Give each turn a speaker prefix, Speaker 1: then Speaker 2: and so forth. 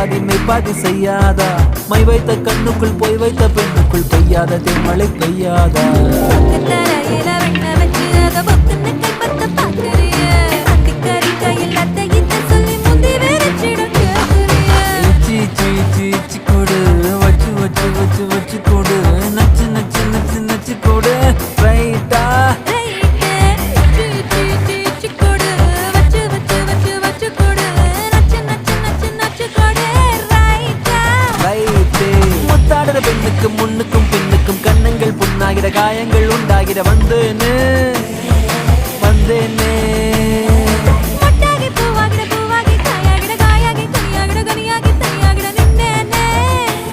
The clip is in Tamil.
Speaker 1: பாதி மெய்பாதி செய்யாதா மை வைத்த கண்ணுக்குள் போய் வைத்த பெண்ணுக்குள் பெய்யாத தேன்மழை பெய்யாதா கொடு வச்சு வச்சு வச்சு வச்சு கொடு நச்சு நச்சு நச்சு நச்சு கொடு ரைட்டா முத்தாடுற பெண்ணுக்கும் முன்னுக்கும் பின்னுக்கும் கண்ணங்கள் புண்ணாகிற காயங்கள் உண்டாகிற வந்தேனே வந்தேனே